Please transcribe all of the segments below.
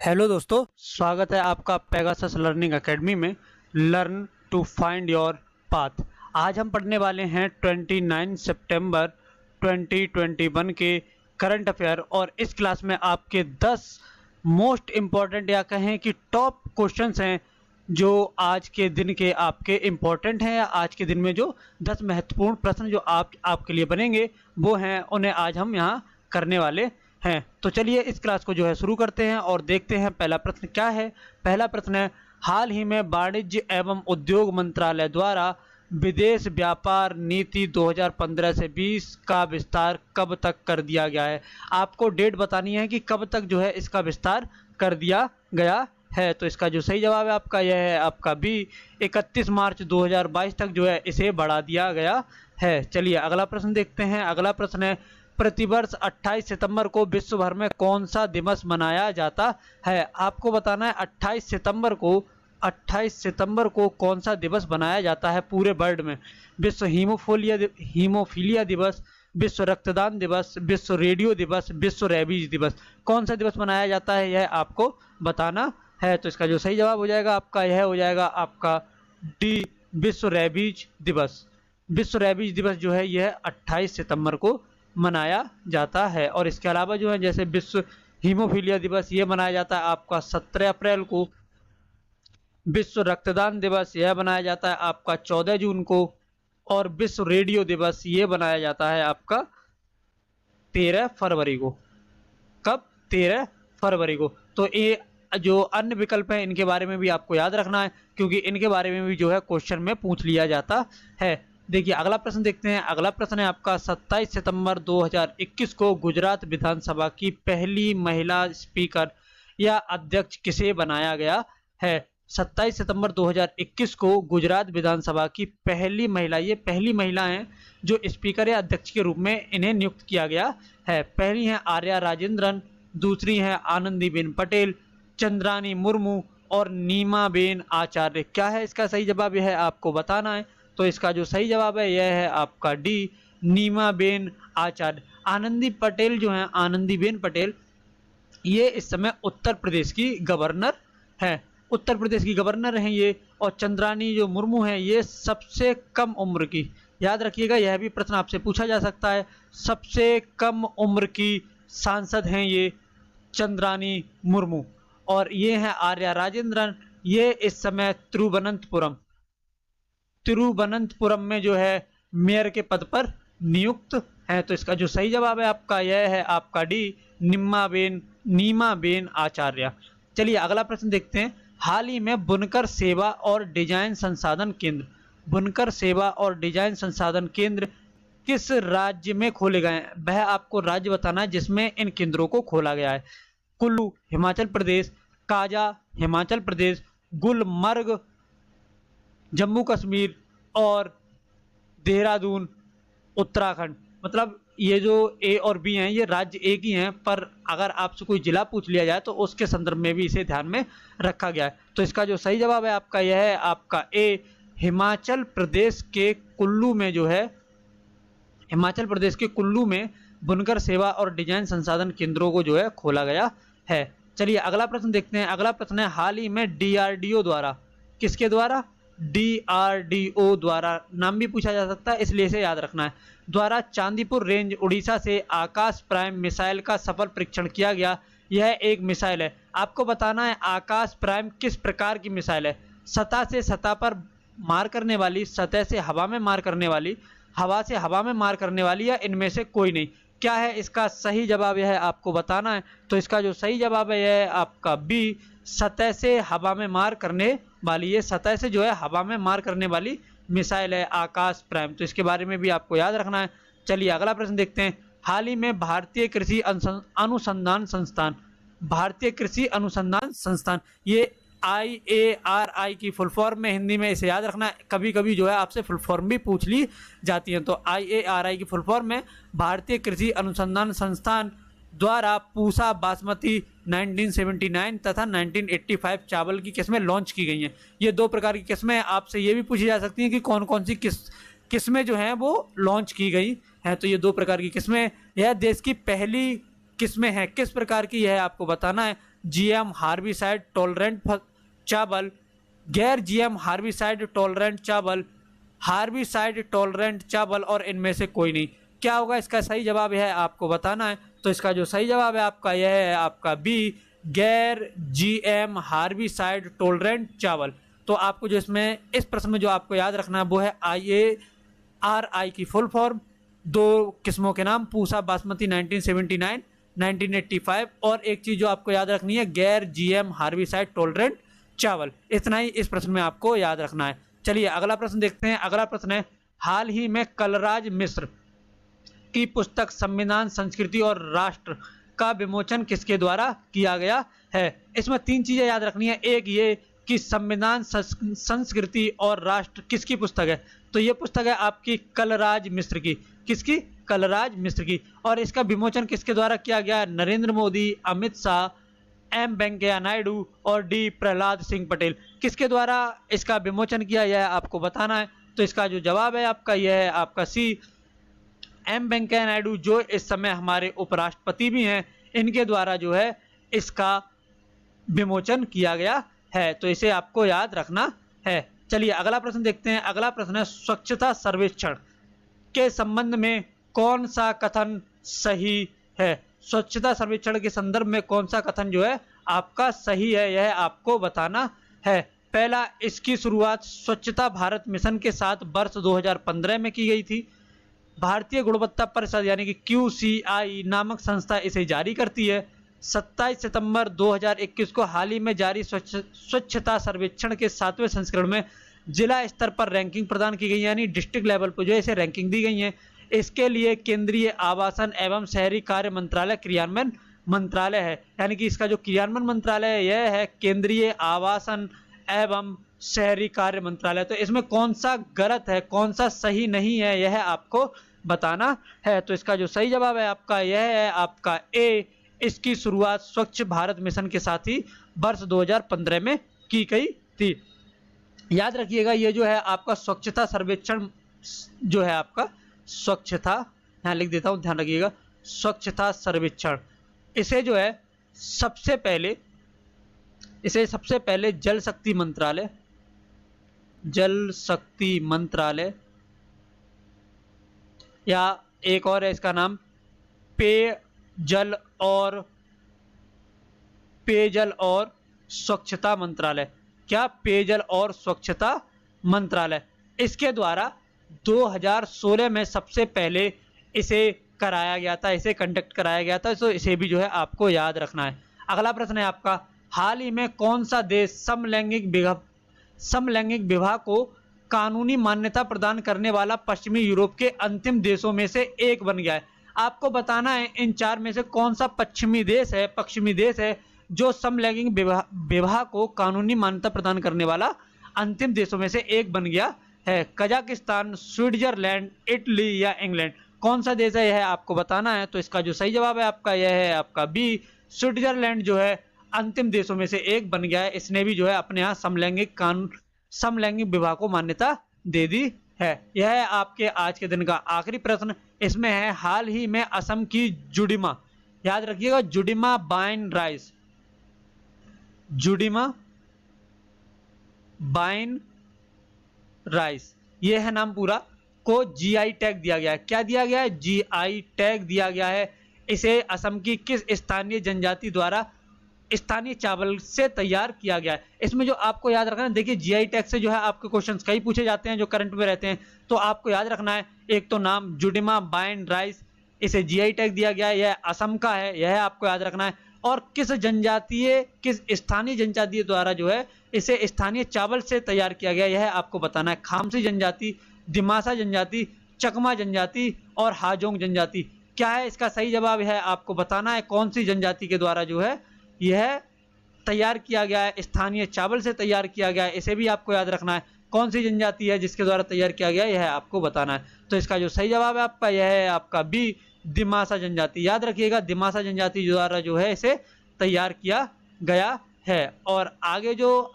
Hello दोस्तों, स्वागत है आपका पेगासस लर्निंग एकेडमी में। Learn to find your path. आज हम पढ़ने वाले हैं 29 सितंबर 2021 के करंट अफेयर, और इस क्लास में आपके 10 मोस्ट इम्पॉर्टेंट या कहें कि टॉप क्वेश्चंस हैं जो आज के दिन के आपके इम्पोर्टेंट हैं, या आज के दिन में जो 10 महत्वपूर्ण प्रश्न जो आपके लिए बनेंगे वो हैं, उन्हें आज हम यहाँ करने वाले हैं। तो चलिए इस क्लास को जो है शुरू करते हैं और देखते हैं पहला प्रश्न क्या है। पहला प्रश्न है, हाल ही में वाणिज्य एवं उद्योग मंत्रालय द्वारा विदेश व्यापार नीति 2015 से 20 का विस्तार कब तक कर दिया गया है। आपको डेट बतानी है कि कब तक जो है इसका विस्तार कर दिया गया है। तो इसका जो सही जवाब है आपका यह है आपका बी, 31 मार्च 2022 तक जो है इसे बढ़ा दिया गया है। चलिए अगला प्रश्न देखते हैं। अगला प्रश्न है, प्रतिवर्ष 28 सितंबर को विश्व भर में कौन सा दिवस मनाया जाता है। आपको बताना है 28 सितंबर को कौन सा दिवस मनाया जाता है पूरे वर्ल्ड में। विश्व हीमोफीलिया दिवस, विश्व रक्तदान दिवस, विश्व रेडियो दिवस, विश्व रेबीज दिवस, कौन सा दिवस मनाया जाता है यह आपको बताना है। तो इसका जो सही जवाब हो जाएगा आपका यह हो जाएगा आपका डी, विश्व रेबीज दिवस। विश्व रेबीज दिवस जो है यह 28 सितंबर को मनाया जाता है। और इसके अलावा जो है जैसे विश्व हीमोफीलिया दिवस ये मनाया जाता है आपका 17 अप्रैल को। विश्व रक्तदान दिवस यह मनाया जाता है आपका 14 जून को। और विश्व रेडियो दिवस ये मनाया जाता है आपका 13 फरवरी को। कब? 13 फरवरी को। तो ये जो अन्य विकल्प हैं इनके बारे में भी आपको याद रखना है, क्योंकि इनके बारे में भी जो है क्वेश्चन में पूछ लिया जाता है। देखिए अगला प्रश्न देखते हैं। अगला प्रश्न है आपका 27 सितंबर 2021 को गुजरात विधानसभा की पहली महिला स्पीकर या अध्यक्ष किसे बनाया गया है। 27 सितंबर 2021 को गुजरात विधानसभा की पहली महिला, ये पहली महिला हैं जो स्पीकर या अध्यक्ष के रूप में इन्हें नियुक्त किया गया है। पहली है आर्या राजेंद्रन, दूसरी है आनंदीबेन पटेल, चंद्रानी मुर्मू और नीमाबेन आचार्य। क्या है इसका सही जवाब, यह है आपको बताना है। तो इसका जो सही जवाब है यह है आपका डी, नीमाबेन आचार्य। आनंदी पटेल जो है, आनंदीबेन पटेल, ये इस समय उत्तर प्रदेश की गवर्नर है। उत्तर प्रदेश की गवर्नर हैं ये। और चंद्रानी जो मुर्मू हैं ये सबसे कम उम्र की, याद रखिएगा यह भी प्रश्न आपसे पूछा जा सकता है, सबसे कम उम्र की सांसद हैं ये चंद्रानी मुर्मू। और ये हैं आर्या राजेंद्रन, ये इस समय तिरुवनंतपुरम में जो है मेयर के पद पर नियुक्त है। तो इसका जो सही जवाब है आपका यह है आपका डी, नीमाबेन आचार्य। चलिए अगला प्रश्न देखते हैं। हाल ही में बुनकर सेवा और डिजाइन संसाधन केंद्र, बुनकर सेवा और डिजाइन संसाधन केंद्र किस राज्य में खोले गए हैं। वह आपको राज्य बताना है जिसमें इन केंद्रों को खोला गया है। कुल्लू हिमाचल प्रदेश, काजा हिमाचल प्रदेश, गुलमर्ग जम्मू कश्मीर और देहरादून उत्तराखंड। मतलब ये जो ए और बी हैं ये राज्य एक ही हैं, पर अगर आपसे कोई जिला पूछ लिया जाए तो उसके संदर्भ में भी इसे ध्यान में रखा गया है। तो इसका जो सही जवाब है आपका यह है आपका ए, हिमाचल प्रदेश के कुल्लू में जो है, हिमाचल प्रदेश के कुल्लू में बुनकर सेवा और डिजाइन संसाधन केंद्रों को जो है खोला गया है। चलिए अगला प्रश्न देखते हैं। अगला प्रश्न है, हाल ही में डीआरडीओ द्वारा, किसके द्वारा? डीआरडीओ द्वारा, नाम भी पूछा जा सकता है इसलिए इसे याद रखना है, द्वारा चांदीपुर रेंज उड़ीसा से आकाश प्राइम मिसाइल का सफल परीक्षण किया गया। यह एक मिसाइल है। आपको बताना है आकाश प्राइम किस प्रकार की मिसाइल है। सतह से सतह पर मार करने वाली, सतह से हवा में मार करने वाली, हवा से हवा में मार करने वाली, या इनमें से कोई नहीं। क्या है इसका सही जवाब, यह है आपको बताना है। तो इसका जो सही जवाब है यह है आपका बी, सतह से हवा में मार करने वाली, ये सतह से जो है हवा में मार करने वाली मिसाइल है आकाश प्राइम। तो इसके बारे में भी आपको याद रखना है। चलिए अगला प्रश्न देखते हैं। हाल ही में भारतीय कृषि अनुसंधान संस्थान, भारतीय कृषि अनुसंधान संस्थान, ये IARI की फुल फॉर्म में हिंदी में इसे याद रखना है। कभी कभी जो है आपसे फुल फॉर्म भी पूछ ली जाती है। तो IARI की फुल फॉर्म में भारतीय कृषि अनुसंधान संस्थान द्वारा पूसा बासमती 1979 तथा 1985 चावल की किस्में लॉन्च की गई हैं। ये दो प्रकार की किस्में आपसे ये भी पूछी जा सकती हैं कि कौन कौन सी किस्में जो हैं वो लॉन्च की गई हैं। तो ये दो प्रकार की किस्में, यह देश की पहली किस्में हैं। किस प्रकार की यह आपको बताना है। जीएम हार्बिसाइड टॉलरेंट चावल, गैर जीएम हार्बिसाइड टॉलरेंट चावल, हार्बिसाइड टॉलरेंट चावल और इनमें से कोई नहीं। क्या होगा इसका सही जवाब, यह आपको बताना है। तो इसका जो सही जवाब है आपका यह है आपका बी, गैर जीएम हार्बिसाइड टॉलरेंट चावल। तो आपको जो इसमें इस प्रश्न में जो आपको याद रखना है वो है IARI की फुल फॉर्म, दो किस्मों के नाम, पूसा बासमती 1979, 1985, और एक चीज जो आपको याद रखनी है गैर जीएम हार्बिसाइड टॉलरेंट चावल। इतना ही इस प्रश्न में आपको याद रखना है। चलिए अगला प्रश्न देखते हैं। अगला प्रश्न है, हाल ही में कलराज मिश्र की पुस्तक संविधान संस्कृति और राष्ट्र का विमोचन किसके द्वारा किया गया है। इसमें तीन चीजें याद रखनी है। एक ये कि संविधान संस्कृति और राष्ट्र किसकी पुस्तक है, तो ये पुस्तक है आपकी कलराज मिश्र की। किसकी? कलराज मिश्र की। और इसका विमोचन किसके द्वारा किया गया? नरेंद्र मोदी, अमित शाह, एम वेंकैया नायडू और डी प्रहलाद सिंह पटेल। किसके द्वारा इसका विमोचन किया यह आपको बताना है। तो इसका जो जवाब है आपका यह है आपका सी, एम वेंकैया नायडू, जो इस समय हमारे उपराष्ट्रपति भी हैं, इनके द्वारा जो है इसका विमोचन किया गया है। तो इसे आपको याद रखना है। चलिए अगला प्रश्न देखते हैं। अगला प्रश्न है, स्वच्छता सर्वेक्षण के संबंध में कौन सा कथन सही है। स्वच्छता सर्वेक्षण के संदर्भ में कौन सा कथन जो है आपका सही है, यह आपको बताना है। पहला, इसकी शुरुआत स्वच्छता भारत मिशन के साथ वर्ष 2015 में की गई थी। भारतीय गुणवत्ता परिषद यानी कि QCI नामक संस्था इसे जारी करती है। 27 सितंबर 2021 को हाल ही में जारी स्वच्छता सर्वेक्षण के 7वें संस्करण में जिला स्तर पर रैंकिंग प्रदान की गई, यानी डिस्ट्रिक्ट लेवल पर जो है इसे रैंकिंग दी गई है। इसके लिए केंद्रीय आवासन एवं शहरी कार्य मंत्रालय क्रियान्वयन मंत्रालय है, यानी कि इसका जो क्रियान्वयन मंत्रालय है यह है केंद्रीय आवासन एवं शहरी कार्य मंत्रालय। तो इसमें कौन सा गलत है, कौन सा सही नहीं है, यह आपको बताना है। तो इसका जो सही जवाब है आपका यह है आपका ए, इसकी शुरुआत स्वच्छ भारत मिशन के साथ ही वर्ष 2015 में की गई थी। याद रखिएगा ये जो है आपका स्वच्छता सर्वेक्षण जो है आपका स्वच्छता, यहाँ लिख देता हूँ, ध्यान रखिएगा, स्वच्छता सर्वेक्षण, इसे जो है सबसे पहले जल शक्ति मंत्रालय या एक और है इसका नाम पेयजल और स्वच्छता मंत्रालय। क्या? पेयजल और स्वच्छता मंत्रालय। इसके द्वारा 2016 में सबसे पहले इसे कराया गया था, इसे कंडक्ट कराया गया था। तो इसे भी जो है आपको याद रखना है। अगला प्रश्न है आपका, हाल ही में कौन सा देश समलैंगिक विवाह को कानूनी मान्यता प्रदान करने वाला पश्चिमी यूरोप के अंतिम देशों में से एक बन गया है। आपको बताना है इन चार में से कौन सा पश्चिमी देश है जो समलैंगिक विवाह को कानूनी मान्यता प्रदान करने वाला अंतिम देशों में से एक बन गया है। कजाकिस्तान, स्विट्जरलैंड, इटली या इंग्लैंड। कौन सा देश है यह आपको बताना है। तो इसका जो सही जवाब है आपका यह है आपका बी, स्विट्जरलैंड जो है अंतिम देशों में से एक बन गया है। इसने भी जो है अपने यहाँ समलैंगिक विवाह को मान्यता दे दी है। यह है आपके आज के दिन का आखिरी प्रश्न। इसमें है, हाल ही में असम की जुडिमा, याद रखिएगा जुडिमा बाइन राइस, ये है नाम पूरा, को GI टैग दिया गया है। क्या दिया गया है? GI टैग दिया गया है। इसे असम की किस स्थानीय जनजाति द्वारा स्थानीय चावल से तैयार किया गया है। इसमें जो आपको याद रखना है, देखिए GI टैग से जो है आपके क्वेश्चंस कई पूछे जाते हैं जो करंट में रहते हैं। तो आपको याद रखना है, एक तो नाम जुडिमा बाइन राइस, इसे GI टैग दिया गया है, यह असम का है, यह आपको याद रखना है। और किस स्थानीय जनजातीय द्वारा जो है इसे स्थानीय चावल से तैयार किया गया, यह आपको बताना है। खामसी जनजाति, दिमासा जनजाति, चकमा जनजाति और हाजोंग जनजाति। क्या है इसका सही जवाब है आपको बताना है। कौन सी जनजाति के द्वारा जो है यह तैयार किया गया है, स्थानीय चावल से तैयार किया गया है, इसे भी आपको याद रखना है। कौन सी जनजाति है जिसके द्वारा तैयार किया गया है, यह आपको बताना है। तो इसका जो सही जवाब है आपका यह है आपका बी, दिमासा जनजाति। याद रखिएगा दिमासा जनजाति द्वारा जो है इसे तैयार किया गया है। और आगे जो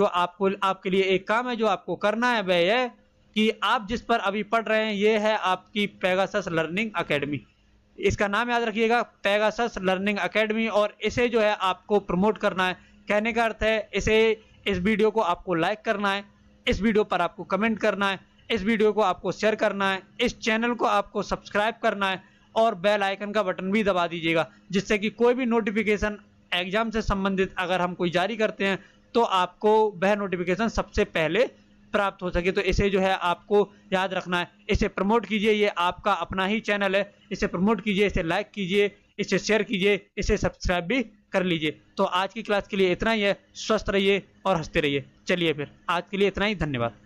आपके लिए एक काम है जो आपको करना है वह है कि आप जिस पर अभी पढ़ रहे हैं ये है आपकी पेगासस लर्निंग अकेडमी। इसका नाम याद रखिएगा, पेगासस लर्निंग एकेडमी, और इसे जो है आपको प्रमोट करना है। कहने का अर्थ है इस वीडियो को आपको लाइक करना है, इस वीडियो पर आपको कमेंट करना है, इस वीडियो को आपको शेयर करना है, इस चैनल को आपको सब्सक्राइब करना है और बेल आइकन का बटन भी दबा दीजिएगा, जिससे कि कोई भी नोटिफिकेशन एग्जाम से संबंधित अगर हम कोई जारी करते हैं तो आपको वह नोटिफिकेशन सबसे पहले प्राप्त हो सके। तो इसे जो है आपको याद रखना है, इसे प्रमोट कीजिए, ये आपका अपना ही चैनल है, इसे प्रमोट कीजिए, इसे लाइक कीजिए, इसे शेयर कीजिए, इसे सब्सक्राइब भी कर लीजिए। तो आज की क्लास के लिए इतना ही है, स्वस्थ रहिए और हंसते रहिए। चलिए फिर आज के लिए इतना ही, धन्यवाद।